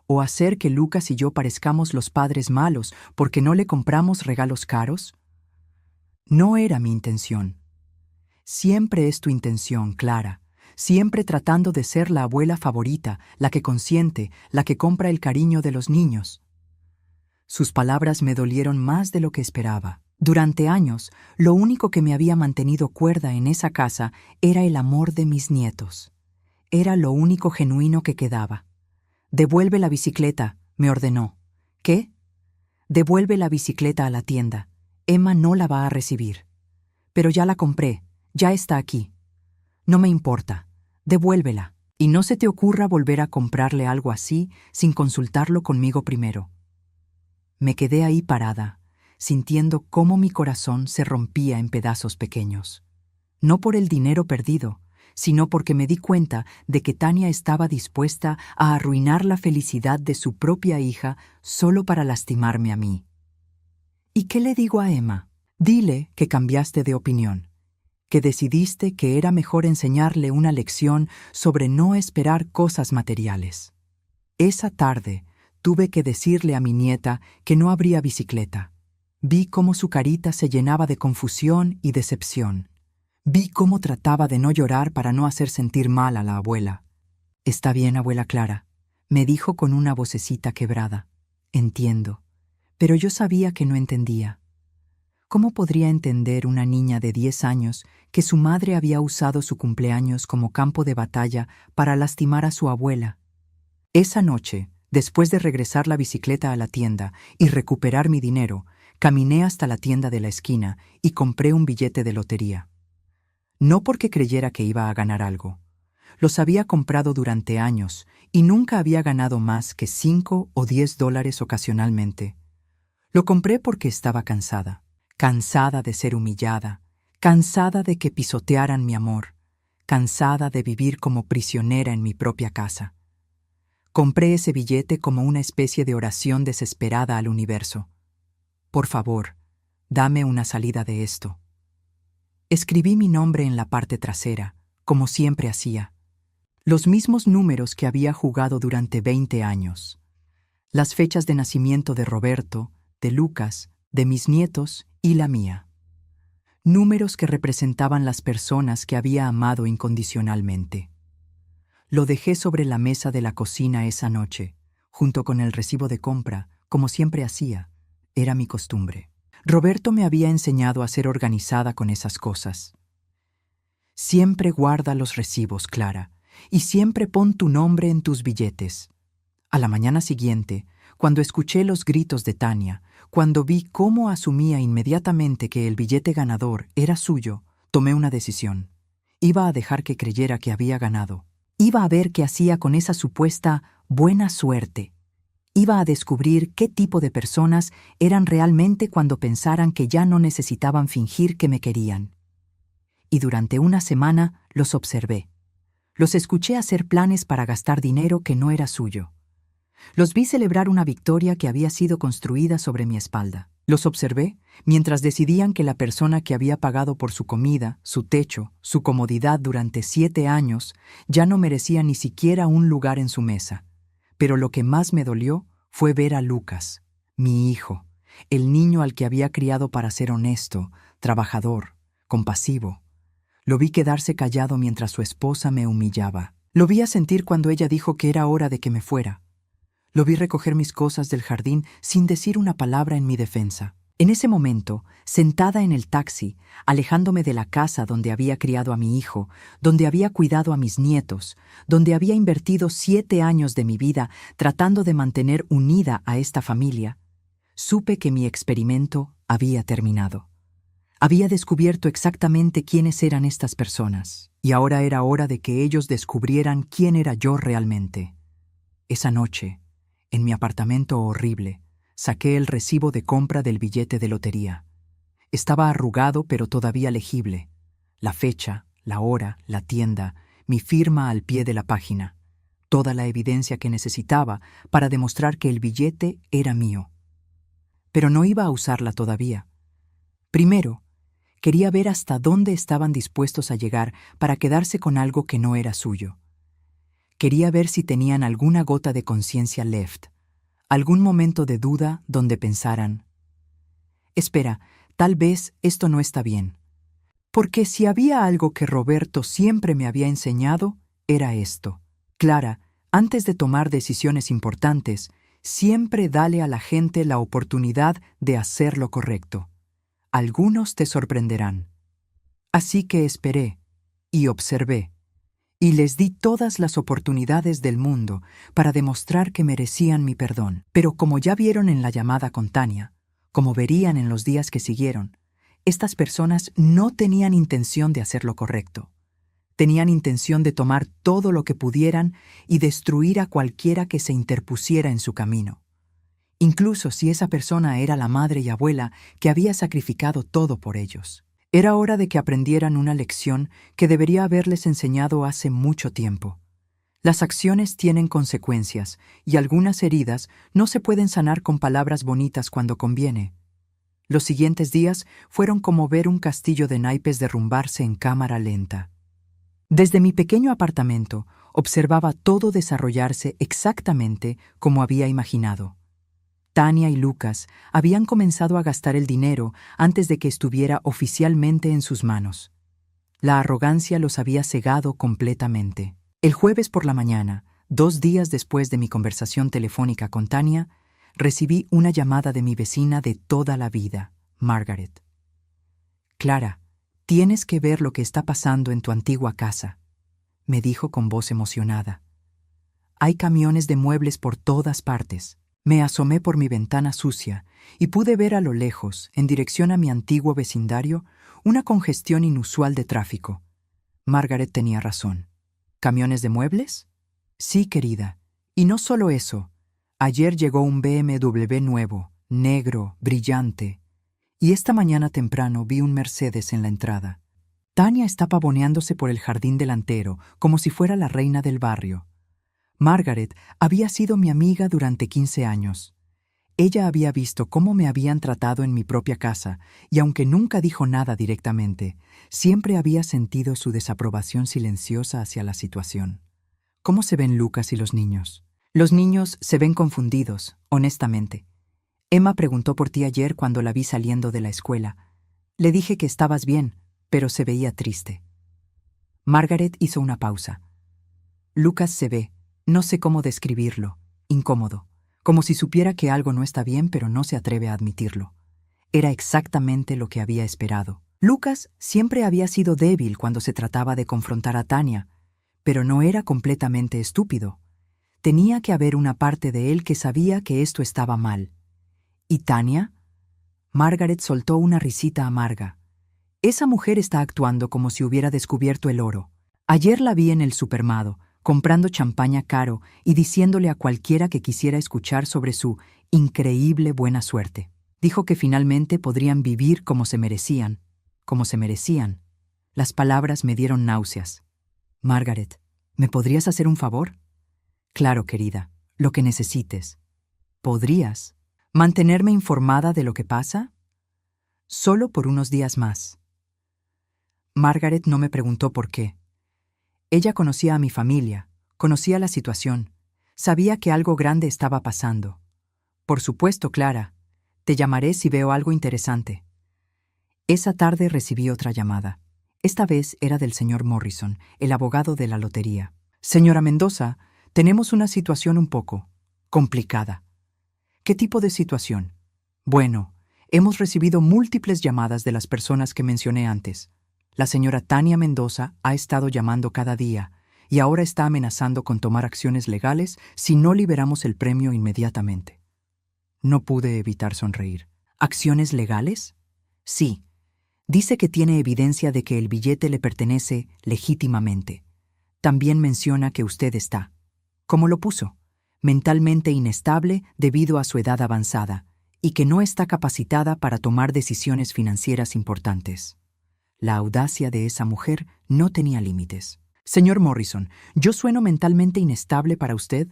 ¿O hacer que Lucas y yo parezcamos los padres malos porque no le compramos regalos caros? No era mi intención. Siempre es tu intención, Clara. Siempre tratando de ser la abuela favorita, la que consiente, la que compra el cariño de los niños. Sus palabras me dolieron más de lo que esperaba. Durante años, lo único que me había mantenido cuerda en esa casa era el amor de mis nietos. Era lo único genuino que quedaba. «Devuelve la bicicleta», me ordenó. «¿Qué?» «Devuelve la bicicleta a la tienda. Emma no la va a recibir». «Pero ya la compré. Ya está aquí». «No me importa. Devuélvela. Y no se te ocurra volver a comprarle algo así sin consultarlo conmigo primero». Me quedé ahí parada, sintiendo cómo mi corazón se rompía en pedazos pequeños. No por el dinero perdido, sino porque me di cuenta de que Tania estaba dispuesta a arruinar la felicidad de su propia hija solo para lastimarme a mí. ¿Y qué le digo a Emma? Dile que cambiaste de opinión, que decidiste que era mejor enseñarle una lección sobre no esperar cosas materiales. Esa tarde tuve que decirle a mi nieta que no habría bicicleta. Vi cómo su carita se llenaba de confusión y decepción. Vi cómo trataba de no llorar para no hacer sentir mal a la abuela. «Está bien, abuela Clara», me dijo con una vocecita quebrada. «Entiendo. Pero yo sabía que no entendía. ¿Cómo podría entender una niña de 10 años que su madre había usado su cumpleaños como campo de batalla para lastimar a su abuela? Esa noche, después de regresar la bicicleta a la tienda y recuperar mi dinero, caminé hasta la tienda de la esquina y compré un billete de lotería. No porque creyera que iba a ganar algo. Los había comprado durante años y nunca había ganado más que $5 o $10 ocasionalmente. Lo compré porque estaba cansada. Cansada de ser humillada, cansada de que pisotearan mi amor, cansada de vivir como prisionera en mi propia casa. Compré ese billete como una especie de oración desesperada al universo. Por favor, dame una salida de esto. Escribí mi nombre en la parte trasera, como siempre hacía. Los mismos números que había jugado durante 20 años. Las fechas de nacimiento de Roberto, de Lucas, de mis nietos y la mía. Números que representaban las personas que había amado incondicionalmente. Lo dejé sobre la mesa de la cocina esa noche, junto con el recibo de compra, como siempre hacía. Era mi costumbre. Roberto me había enseñado a ser organizada con esas cosas. Siempre guarda los recibos, Clara, y siempre pon tu nombre en tus billetes. A la mañana siguiente, cuando escuché los gritos de Tania, cuando vi cómo asumía inmediatamente que el billete ganador era suyo, tomé una decisión. Iba a dejar que creyera que había ganado. Iba a ver qué hacía con esa supuesta buena suerte. Iba a descubrir qué tipo de personas eran realmente cuando pensaran que ya no necesitaban fingir que me querían. Y durante una semana los observé. Los escuché hacer planes para gastar dinero que no era suyo. Los vi celebrar una victoria que había sido construida sobre mi espalda. Los observé mientras decidían que la persona que había pagado por su comida, su techo, su comodidad durante 7 años, ya no merecía ni siquiera un lugar en su mesa. Pero lo que más me dolió fue ver a Lucas, mi hijo, el niño al que había criado para ser honesto, trabajador, compasivo. Lo vi quedarse callado mientras su esposa me humillaba. Lo vi asentir cuando ella dijo que era hora de que me fuera. Lo vi recoger mis cosas del jardín sin decir una palabra en mi defensa. En ese momento, sentada en el taxi, alejándome de la casa donde había criado a mi hijo, donde había cuidado a mis nietos, donde había invertido 7 años de mi vida tratando de mantener unida a esta familia, supe que mi experimento había terminado. Había descubierto exactamente quiénes eran estas personas, y ahora era hora de que ellos descubrieran quién era yo realmente. Esa noche, en mi apartamento horrible, saqué el recibo de compra del billete de lotería. Estaba arrugado pero todavía legible. La fecha, la hora, la tienda, mi firma al pie de la página. Toda la evidencia que necesitaba para demostrar que el billete era mío. Pero no iba a usarla todavía. Primero, quería ver hasta dónde estaban dispuestos a llegar para quedarse con algo que no era suyo. Quería ver si tenían alguna gota de conciencia left, algún momento de duda donde pensaran, espera, tal vez esto no está bien. Porque si había algo que Roberto siempre me había enseñado, era esto. Clara, antes de tomar decisiones importantes, siempre dale a la gente la oportunidad de hacer lo correcto. Algunos te sorprenderán. Así que esperé y observé. Y les di todas las oportunidades del mundo para demostrar que merecían mi perdón. Pero como ya vieron en la llamada con Tania, como verían en los días que siguieron, estas personas no tenían intención de hacer lo correcto. Tenían intención de tomar todo lo que pudieran y destruir a cualquiera que se interpusiera en su camino. Incluso si esa persona era la madre y abuela que había sacrificado todo por ellos. Era hora de que aprendieran una lección que debería haberles enseñado hace mucho tiempo. Las acciones tienen consecuencias y algunas heridas no se pueden sanar con palabras bonitas cuando conviene. Los siguientes días fueron como ver un castillo de naipes derrumbarse en cámara lenta. Desde mi pequeño apartamento observaba todo desarrollarse exactamente como había imaginado. Tania y Lucas habían comenzado a gastar el dinero antes de que estuviera oficialmente en sus manos. La arrogancia los había cegado completamente. El jueves por la mañana, 2 días después de mi conversación telefónica con Tania, recibí una llamada de mi vecina de toda la vida, Margaret. Clara, tienes que ver lo que está pasando en tu antigua casa, me dijo con voz emocionada. Hay camiones de muebles por todas partes. Me asomé por mi ventana sucia y pude ver a lo lejos, en dirección a mi antiguo vecindario, una congestión inusual de tráfico. Margaret tenía razón. ¿Camiones de muebles? Sí, querida. Y no solo eso. Ayer llegó un BMW nuevo, negro, brillante. Y esta mañana temprano vi un Mercedes en la entrada. Tania está pavoneándose por el jardín delantero, como si fuera la reina del barrio. Margaret había sido mi amiga durante 15 años. Ella había visto cómo me habían tratado en mi propia casa, y aunque nunca dijo nada directamente, siempre había sentido su desaprobación silenciosa hacia la situación. ¿Cómo se ven Lucas y los niños? Los niños se ven confundidos, honestamente. Emma preguntó por ti ayer cuando la vi saliendo de la escuela. Le dije que estabas bien, pero se veía triste. Margaret hizo una pausa. Lucas se ve, no sé cómo describirlo, incómodo, como si supiera que algo no está bien pero no se atreve a admitirlo. Era exactamente lo que había esperado. Lucas siempre había sido débil cuando se trataba de confrontar a Tania, pero no era completamente estúpido. Tenía que haber una parte de él que sabía que esto estaba mal. ¿Y Tania? Margaret soltó una risita amarga. Esa mujer está actuando como si hubiera descubierto el oro. Ayer la vi en el supermercado, comprando champaña caro y diciéndole a cualquiera que quisiera escuchar sobre su increíble buena suerte. Dijo que finalmente podrían vivir como se merecían. Como se merecían. Las palabras me dieron náuseas. Margaret, ¿me podrías hacer un favor? Claro, querida, lo que necesites. ¿Podrías mantenerme informada de lo que pasa? Solo por unos días más. Margaret no me preguntó por qué. Ella conocía a mi familia, conocía la situación, sabía que algo grande estaba pasando. Por supuesto, Clara, te llamaré si veo algo interesante. Esa tarde recibí otra llamada. Esta vez era del señor Morrison, el abogado de la lotería. Señora Mendoza, tenemos una situación un poco complicada. ¿Qué tipo de situación? Bueno, hemos recibido múltiples llamadas de las personas que mencioné antes. La señora Tania Mendoza ha estado llamando cada día y ahora está amenazando con tomar acciones legales si no liberamos el premio inmediatamente. No pude evitar sonreír. ¿Acciones legales? Sí. Dice que tiene evidencia de que el billete le pertenece legítimamente. También menciona que usted está, como lo puso, mentalmente inestable debido a su edad avanzada y que no está capacitada para tomar decisiones financieras importantes. La audacia de esa mujer no tenía límites. Señor Morrison, ¿yo sueno mentalmente inestable para usted?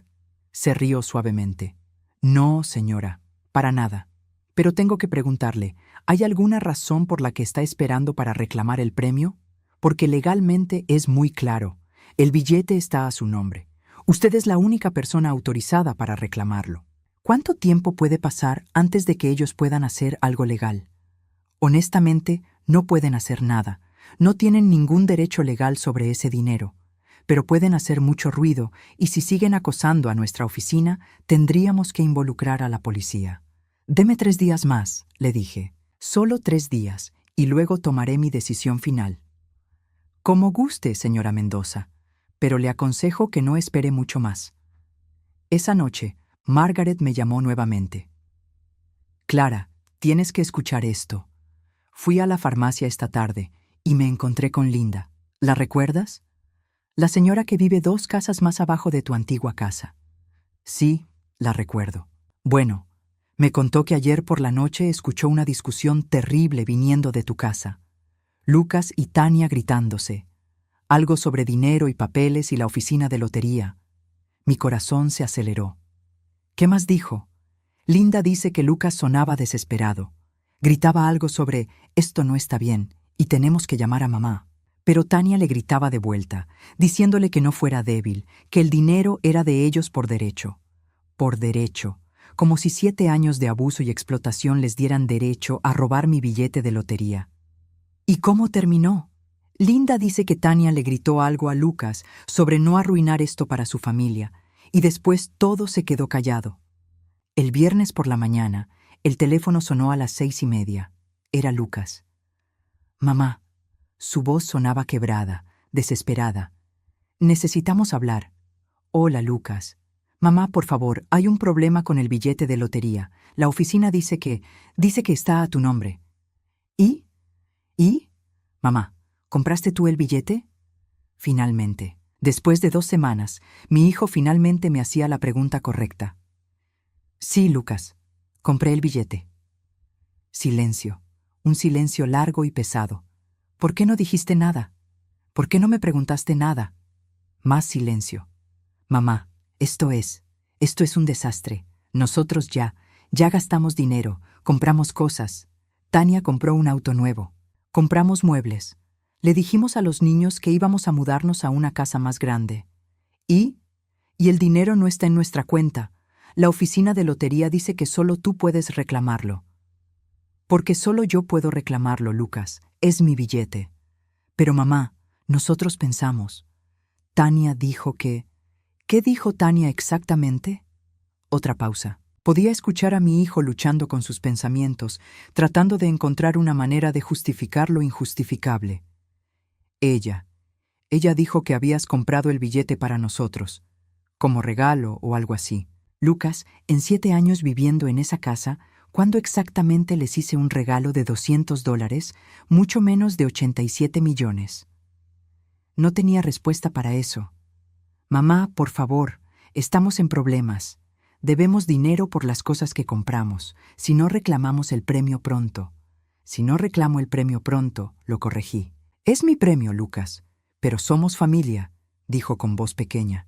Se rió suavemente. No, señora, para nada. Pero tengo que preguntarle, ¿hay alguna razón por la que está esperando para reclamar el premio? Porque legalmente es muy claro. El billete está a su nombre. Usted es la única persona autorizada para reclamarlo. ¿Cuánto tiempo puede pasar antes de que ellos puedan hacer algo legal? Honestamente, no pueden hacer nada. No tienen ningún derecho legal sobre ese dinero. Pero pueden hacer mucho ruido y si siguen acosando a nuestra oficina, tendríamos que involucrar a la policía. Deme 3 días más, le dije. Solo 3 días, y luego tomaré mi decisión final. Como guste, señora Mendoza, pero le aconsejo que no espere mucho más. Esa noche, Margaret me llamó nuevamente. Clara, tienes que escuchar esto. Fui a la farmacia esta tarde y me encontré con Linda. ¿La recuerdas? La señora que vive 2 casas más abajo de tu antigua casa. Sí, la recuerdo. Bueno, me contó que ayer por la noche escuchó una discusión terrible viniendo de tu casa. Lucas y Tania gritándose. Algo sobre dinero y papeles y la oficina de lotería. Mi corazón se aceleró. ¿Qué más dijo? Linda dice que Lucas sonaba desesperado. Gritaba algo sobre «esto no está bien y tenemos que llamar a mamá». Pero Tania le gritaba de vuelta, diciéndole que no fuera débil, que el dinero era de ellos por derecho. Por derecho, como si 7 años de abuso y explotación les dieran derecho a robar mi billete de lotería. ¿Y cómo terminó? Linda dice que Tania le gritó algo a Lucas sobre no arruinar esto para su familia, y después todo se quedó callado. El viernes por la mañana, el teléfono sonó a las 6:30. Era Lucas. Mamá. Su voz sonaba quebrada, desesperada. Necesitamos hablar. Hola, Lucas. Mamá, por favor, hay un problema con el billete de lotería. La oficina dice que está a tu nombre. ¿Y? ¿Y? Mamá, ¿compraste tú el billete? Finalmente, después de 2 semanas, mi hijo finalmente me hacía la pregunta correcta. Sí, Lucas, compré el billete. Silencio, un silencio largo y pesado. ¿Por qué no dijiste nada? ¿Por qué no me preguntaste nada? Más silencio. Mamá, esto es un desastre. Nosotros ya gastamos dinero, compramos cosas. Tania compró un auto nuevo. Compramos muebles. Le dijimos a los niños que íbamos a mudarnos a una casa más grande. ¿Y? Y el dinero no está en nuestra cuenta. La oficina de lotería dice que solo tú puedes reclamarlo. Porque solo yo puedo reclamarlo, Lucas. Es mi billete. Pero mamá, nosotros pensamos. Tania dijo que... ¿Qué dijo Tania exactamente? Otra pausa. Podía escuchar a mi hijo luchando con sus pensamientos, tratando de encontrar una manera de justificar lo injustificable. Ella dijo que habías comprado el billete para nosotros, como regalo o algo así. Lucas, en 7 años viviendo en esa casa, ¿cuándo exactamente les hice un regalo de $200, mucho menos de 87 millones? No tenía respuesta para eso. Mamá, por favor, estamos en problemas. Debemos dinero por las cosas que compramos, si no reclamamos el premio pronto. Si no reclamo el premio pronto, lo corregí. Es mi premio, Lucas, pero somos familia, dijo con voz pequeña.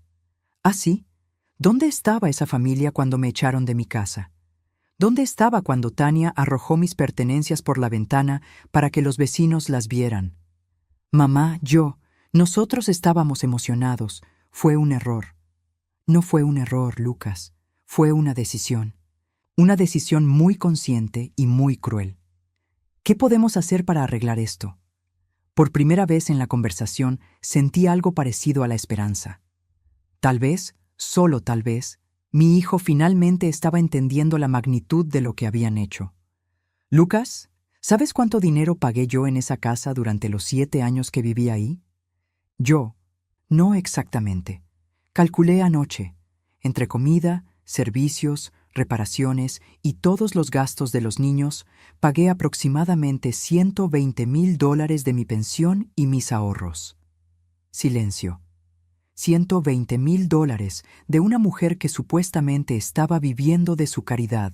¿Ah, sí? ¿Dónde estaba esa familia cuando me echaron de mi casa? ¿Dónde estaba cuando Tania arrojó mis pertenencias por la ventana para que los vecinos las vieran? Mamá, nosotros estábamos emocionados. Fue un error. No fue un error, Lucas. Fue una decisión. Una decisión muy consciente y muy cruel. ¿Qué podemos hacer para arreglar esto? Por primera vez en la conversación sentí algo parecido a la esperanza. Tal vez, solo tal vez, mi hijo finalmente estaba entendiendo la magnitud de lo que habían hecho. Lucas, ¿sabes cuánto dinero pagué yo en esa casa durante los 7 años que viví ahí? Yo, no exactamente. Calculé anoche, entre comida, servicios, reparaciones y todos los gastos de los niños, pagué aproximadamente $120,000 de mi pensión y mis ahorros. Silencio. $120,000 de una mujer que supuestamente estaba viviendo de su caridad.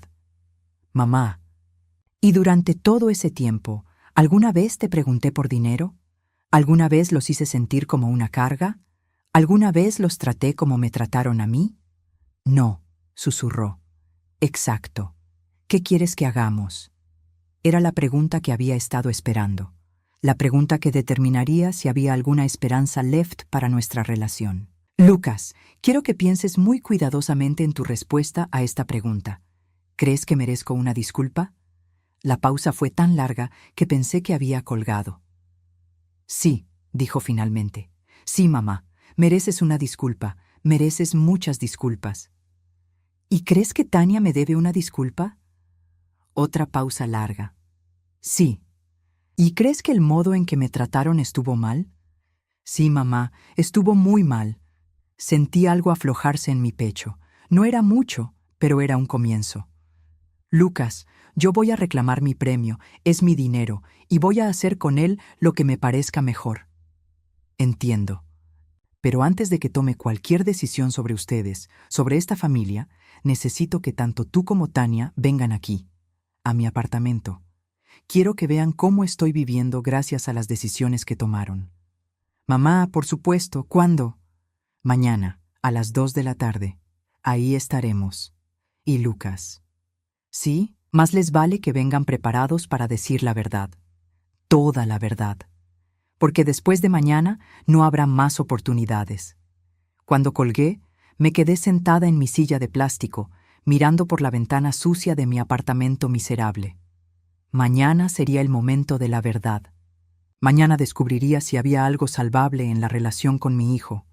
Mamá. ¿Y durante todo ese tiempo, alguna vez te pregunté por dinero? ¿Alguna vez los hice sentir como una carga? ¿Alguna vez los traté como me trataron a mí? No, susurró. Exacto. ¿Qué quieres que hagamos? Era la pregunta que había estado esperando. La pregunta que determinaría si había alguna esperanza left para nuestra relación. Lucas, quiero que pienses muy cuidadosamente en tu respuesta a esta pregunta. ¿Crees que merezco una disculpa? La pausa fue tan larga que pensé que había colgado. Sí, dijo finalmente. Sí, mamá, mereces una disculpa, mereces muchas disculpas. ¿Y crees que Tania me debe una disculpa? Otra pausa larga. Sí. ¿Y crees que el modo en que me trataron estuvo mal? Sí, mamá, estuvo muy mal. Sentí algo aflojarse en mi pecho. No era mucho, pero era un comienzo. Lucas, yo voy a reclamar mi premio, es mi dinero, y voy a hacer con él lo que me parezca mejor. Entiendo. Pero antes de que tome cualquier decisión sobre ustedes, sobre esta familia, necesito que tanto tú como Tania vengan aquí, a mi apartamento. Quiero que vean cómo estoy viviendo gracias a las decisiones que tomaron. Mamá, por supuesto, ¿cuándo? Mañana, a las 2 de la tarde. Ahí estaremos. Y Lucas. Sí, más les vale que vengan preparados para decir la verdad. Toda la verdad. Porque después de mañana no habrá más oportunidades. Cuando colgué, me quedé sentada en mi silla de plástico, mirando por la ventana sucia de mi apartamento miserable. Mañana sería el momento de la verdad. Mañana descubriría si había algo salvable en la relación con mi hijo,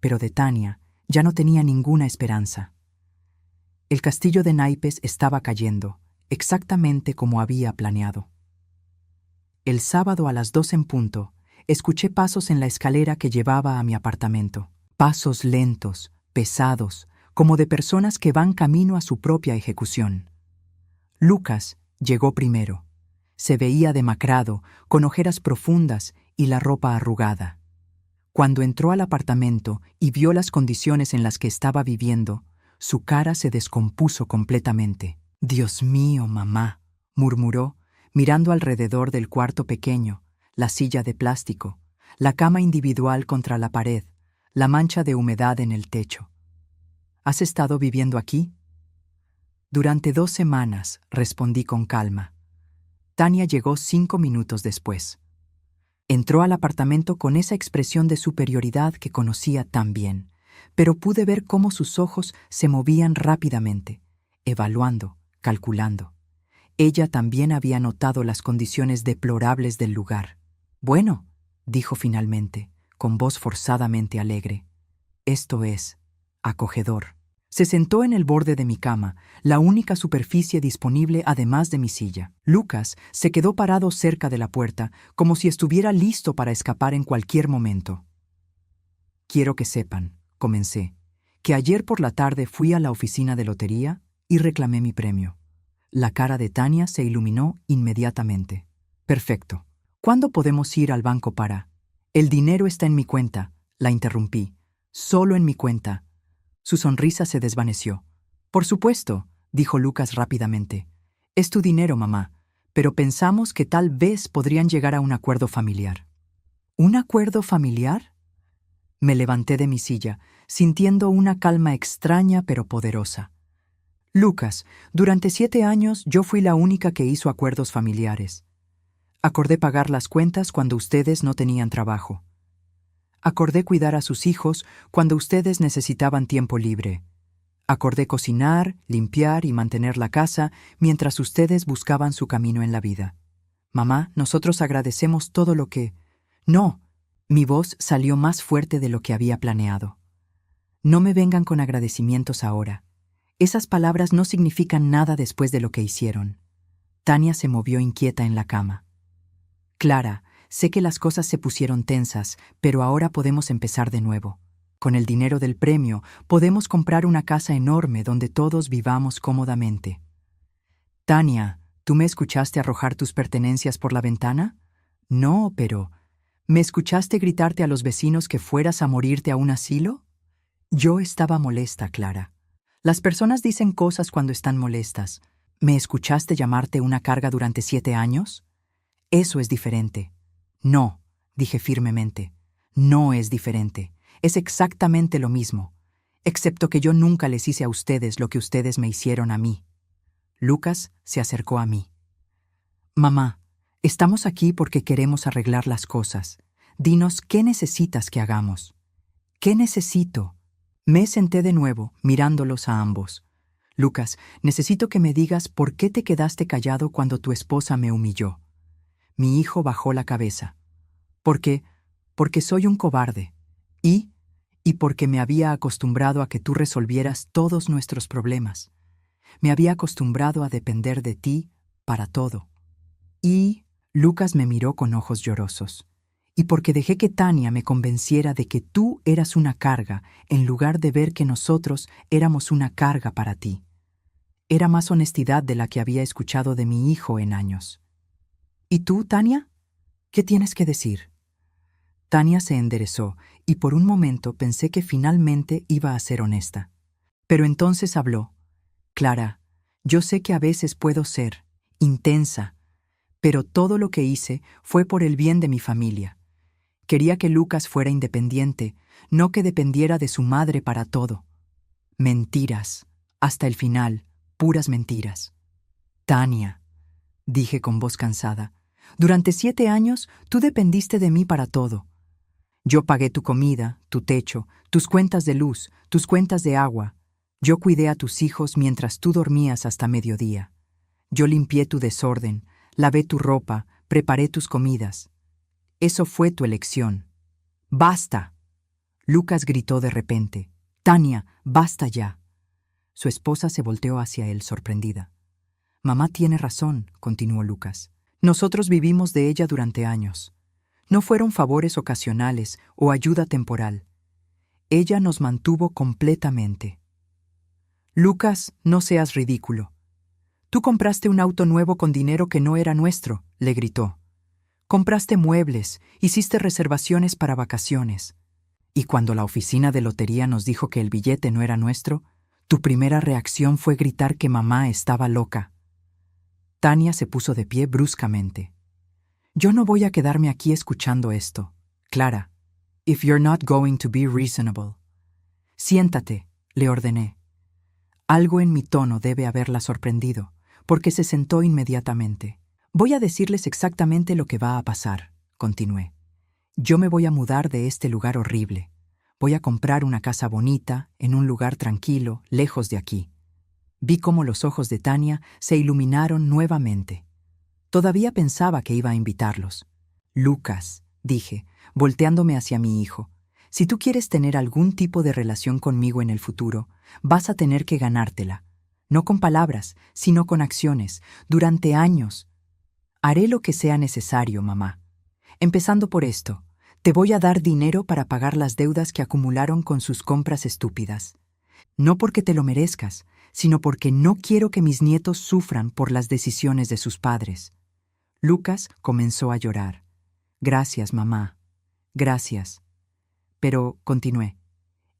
pero de Tania ya no tenía ninguna esperanza. El castillo de naipes estaba cayendo, exactamente como había planeado. El sábado a las 2 en punto, escuché pasos en la escalera que llevaba a mi apartamento. Pasos lentos, pesados, como de personas que van camino a su propia ejecución. Lucas llegó primero. Se veía demacrado, con ojeras profundas y la ropa arrugada. Cuando entró al apartamento y vio las condiciones en las que estaba viviendo, su cara se descompuso completamente. «Dios mío, mamá», murmuró, mirando alrededor del cuarto pequeño, la silla de plástico, la cama individual contra la pared, la mancha de humedad en el techo. «¿Has estado viviendo aquí?» «Durante 2 semanas», respondí con calma. Tania llegó 5 minutos después. Entró al apartamento con esa expresión de superioridad que conocía tan bien, pero pude ver cómo sus ojos se movían rápidamente, evaluando, calculando. Ella también había notado las condiciones deplorables del lugar. «Bueno», dijo finalmente, con voz forzadamente alegre, «esto es acogedor». Se sentó en el borde de mi cama, la única superficie disponible además de mi silla. Lucas se quedó parado cerca de la puerta, como si estuviera listo para escapar en cualquier momento. «Quiero que sepan», comencé, «que ayer por la tarde fui a la oficina de lotería y reclamé mi premio». La cara de Tania se iluminó inmediatamente. «Perfecto. ¿Cuándo podemos ir al banco para...?» «El dinero está en mi cuenta», la interrumpí. «Solo en mi cuenta». Su sonrisa se desvaneció. «Por supuesto», dijo Lucas rápidamente. «Es tu dinero, mamá, pero pensamos que tal vez podrían llegar a un acuerdo familiar». «¿Un acuerdo familiar?» Me levanté de mi silla, sintiendo una calma extraña pero poderosa. «Lucas, durante 7 años yo fui la única que hizo acuerdos familiares. Acordé pagar las cuentas cuando ustedes no tenían trabajo. Acordé cuidar a sus hijos cuando ustedes necesitaban tiempo libre. Acordé cocinar, limpiar y mantener la casa mientras ustedes buscaban su camino en la vida. Mamá, nosotros agradecemos todo lo que...» «No», mi voz salió más fuerte de lo que había planeado. «No me vengan con agradecimientos ahora. Esas palabras no significan nada después de lo que hicieron». Tania se movió inquieta en la cama. «Clara, sé que las cosas se pusieron tensas, pero ahora podemos empezar de nuevo. Con el dinero del premio, podemos comprar una casa enorme donde todos vivamos cómodamente». «Tania, ¿tú me escuchaste arrojar tus pertenencias por la ventana?» «No, pero... ¿me escuchaste gritarte a los vecinos que fueras a morirte a un asilo?» Yo estaba molesta, Clara. Las personas dicen cosas cuando están molestas. ¿Me escuchaste llamarte una carga durante 7 años? Eso es diferente. «No», dije firmemente. «No es diferente. Es exactamente lo mismo. Excepto que yo nunca les hice a ustedes lo que ustedes me hicieron a mí». Lucas se acercó a mí. «Mamá, estamos aquí porque queremos arreglar las cosas. Dinos qué necesitas que hagamos». «¿Qué necesito?» Me senté de nuevo, mirándolos a ambos. «Lucas, necesito que me digas por qué te quedaste callado cuando tu esposa me humilló». Mi hijo bajó la cabeza. Porque soy un cobarde. Y porque me había acostumbrado a que tú resolvieras todos nuestros problemas. Me había acostumbrado a depender de ti para todo. Y Lucas me miró con ojos llorosos. Y porque dejé que Tania me convenciera de que tú eras una carga, en lugar de ver que nosotros éramos una carga para ti. Era más honestidad de la que había escuchado de mi hijo en años. «¿Y tú, Tania? ¿Qué tienes que decir?» Tania se enderezó, y por un momento pensé que finalmente iba a ser honesta. Pero entonces habló. «Clara, yo sé que a veces puedo ser intensa, pero todo lo que hice fue por el bien de mi familia. Quería que Lucas fuera independiente, no que dependiera de su madre para todo. Mentiras, hasta el final, puras mentiras». «Tania», dije con voz cansada, «durante 7 años tú dependiste de mí para todo. Yo pagué tu comida, tu techo, tus cuentas de luz, tus cuentas de agua. Yo cuidé a tus hijos mientras tú dormías hasta mediodía. Yo limpié tu desorden, lavé tu ropa, preparé tus comidas. Eso fue tu elección». «¡Basta!», Lucas gritó de repente. «Tania, basta ya». Su esposa se volteó hacia él sorprendida. Mamá tiene razón, continuó Lucas. Nosotros vivimos de ella durante años. No fueron favores ocasionales o ayuda temporal. Ella nos mantuvo completamente. Lucas, no seas ridículo. Tú compraste un auto nuevo con dinero que no era nuestro, le gritó. Compraste muebles, hiciste reservaciones para vacaciones. Y cuando la oficina de lotería nos dijo que el billete no era nuestro, tu primera reacción fue gritar que mamá estaba loca. Tania se puso de pie bruscamente. Yo no voy a quedarme aquí escuchando esto. Clara, if you're not going to be reasonable. Siéntate, le ordené. Algo en mi tono debe haberla sorprendido, porque se sentó inmediatamente. Voy a decirles exactamente lo que va a pasar, continué. Yo me voy a mudar de este lugar horrible. Voy a comprar una casa bonita, en un lugar tranquilo, lejos de aquí. Vi cómo los ojos de Tania se iluminaron nuevamente. Todavía pensaba que iba a invitarlos. Lucas, dije, volteándome hacia mi hijo, si tú quieres tener algún tipo de relación conmigo en el futuro, vas a tener que ganártela. No con palabras, sino con acciones, durante años. Haré lo que sea necesario, mamá. Empezando por esto, te voy a dar dinero para pagar las deudas que acumularon con sus compras estúpidas. No porque te lo merezcas, sino porque no quiero que mis nietos sufran por las decisiones de sus padres. Lucas comenzó a llorar. Gracias, mamá. Gracias. Pero, continué,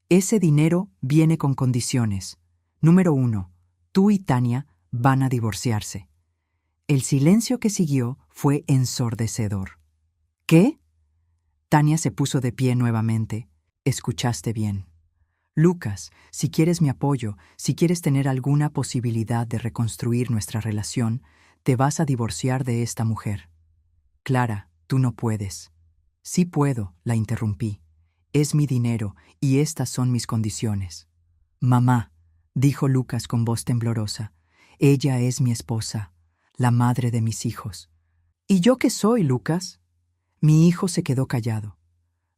ese dinero viene con condiciones. Número 1, tú y Tania van a divorciarse. El silencio que siguió fue ensordecedor. ¿Qué? Tania se puso de pie nuevamente. Escuchaste bien. Lucas, si quieres mi apoyo, si quieres tener alguna posibilidad de reconstruir nuestra relación, te vas a divorciar de esta mujer. Clara, tú no puedes. Sí puedo, la interrumpí. Es mi dinero y estas son mis condiciones. Mamá, dijo Lucas con voz temblorosa, ella es mi esposa, la madre de mis hijos. ¿Y yo qué soy, Lucas? Mi hijo se quedó callado.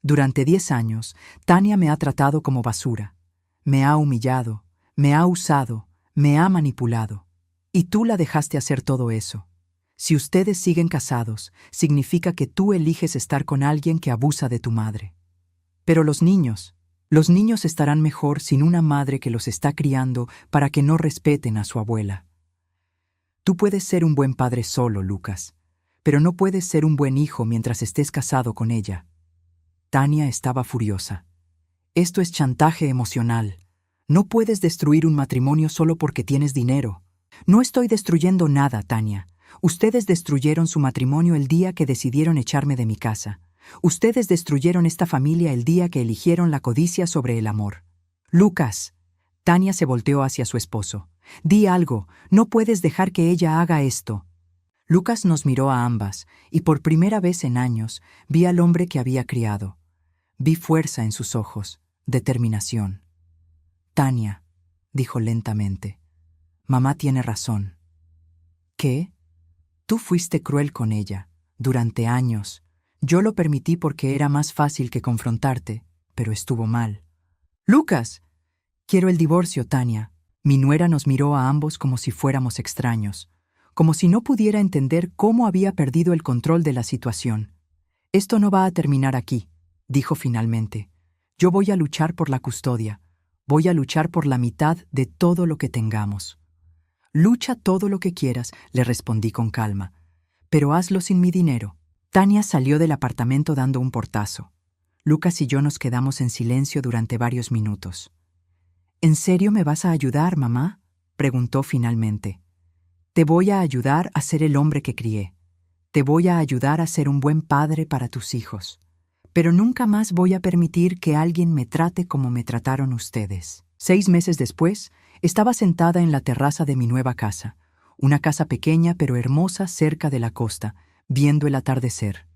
Durante 10 años, Tania me ha tratado como basura. Me ha humillado, me ha usado, me ha manipulado. Y tú la dejaste hacer todo eso. Si ustedes siguen casados, significa que tú eliges estar con alguien que abusa de tu madre. Pero los niños estarán mejor sin una madre que los está criando para que no respeten a su abuela. Tú puedes ser un buen padre solo, Lucas, pero no puedes ser un buen hijo mientras estés casado con ella. Tania estaba furiosa. Esto es chantaje emocional. No puedes destruir un matrimonio solo porque tienes dinero. No estoy destruyendo nada, Tania. Ustedes destruyeron su matrimonio el día que decidieron echarme de mi casa. Ustedes destruyeron esta familia el día que eligieron la codicia sobre el amor. Lucas. Tania se volteó hacia su esposo. Di algo, no puedes dejar que ella haga esto. Lucas nos miró a ambas, y por primera vez en años vi al hombre que había criado. Vi fuerza en sus ojos, determinación. Tania, dijo lentamente, mamá tiene razón. ¿Qué? Tú fuiste cruel con ella, durante años. Yo lo permití porque era más fácil que confrontarte, pero estuvo mal. ¡Lucas! Quiero el divorcio, Tania. Mi nuera nos miró a ambos como si fuéramos extraños, como si no pudiera entender cómo había perdido el control de la situación. Esto no va a terminar aquí, dijo finalmente. Yo voy a luchar por la custodia. Voy a luchar por la mitad de todo lo que tengamos. Lucha todo lo que quieras, le respondí con calma, pero hazlo sin mi dinero. Tania salió del apartamento dando un portazo. Lucas y yo nos quedamos en silencio durante varios minutos. ¿En serio me vas a ayudar, mamá?, preguntó finalmente. Te voy a ayudar a ser el hombre que crié. Te voy a ayudar a ser un buen padre para tus hijos. Pero nunca más voy a permitir que alguien me trate como me trataron ustedes. 6 meses después, estaba sentada en la terraza de mi nueva casa, una casa pequeña pero hermosa cerca de la costa, viendo el atardecer.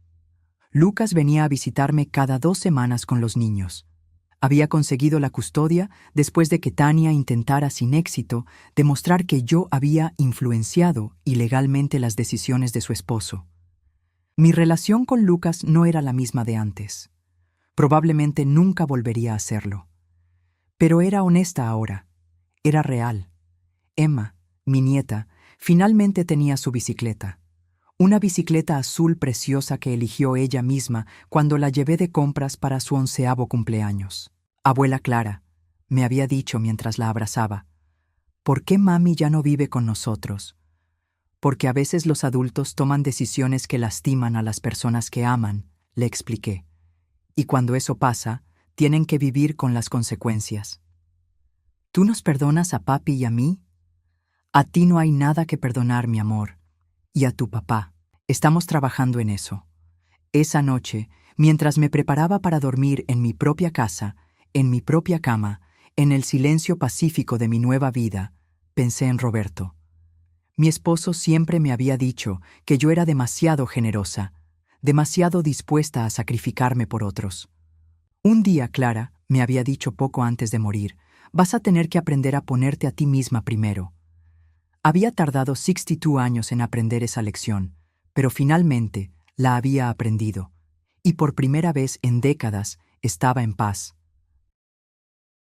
Lucas venía a visitarme cada 2 semanas con los niños. Había conseguido la custodia después de que Tania intentara sin éxito demostrar que yo había influenciado ilegalmente las decisiones de su esposo. Mi relación con Lucas no era la misma de antes. Probablemente nunca volvería a hacerlo. Pero era honesta ahora. Era real. Emma, mi nieta, finalmente tenía su bicicleta. Una bicicleta azul preciosa que eligió ella misma cuando la llevé de compras para su 11º cumpleaños. Abuela Clara, me había dicho mientras la abrazaba, ¿por qué mami ya no vive con nosotros? Porque a veces los adultos toman decisiones que lastiman a las personas que aman, le expliqué. Y cuando eso pasa, tienen que vivir con las consecuencias. ¿Tú nos perdonas a papi y a mí? A ti no hay nada que perdonar, mi amor. Y a tu papá. Estamos trabajando en eso. Esa noche, mientras me preparaba para dormir en mi propia casa, en mi propia cama, en el silencio pacífico de mi nueva vida, pensé en Roberto. Mi esposo siempre me había dicho que yo era demasiado generosa, demasiado dispuesta a sacrificarme por otros. Un día, Clara, me había dicho poco antes de morir, vas a tener que aprender a ponerte a ti misma primero. Había tardado 62 años en aprender esa lección, pero finalmente la había aprendido, y por primera vez en décadas estaba en paz.